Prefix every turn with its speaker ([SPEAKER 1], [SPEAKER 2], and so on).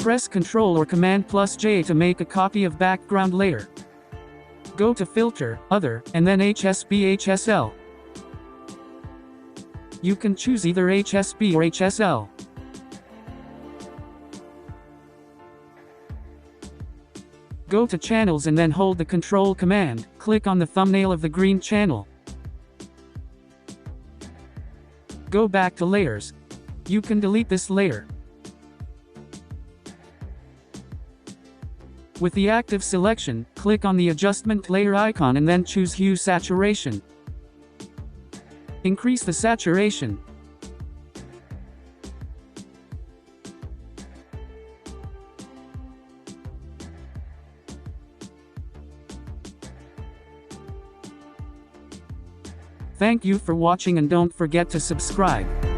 [SPEAKER 1] Press Ctrl or Command plus J to make a copy of background layer. Go to Filter, Other, and then HSB HSL. You can choose either HSB or HSL. Go to Channels and then hold the Control command, click on the thumbnail of the green channel. Go back to Layers. You can delete this layer. With the active selection, click on the Adjustment Layer icon and then choose Hue Saturation. Increase the saturation. Thank you for watching and don't forget to subscribe.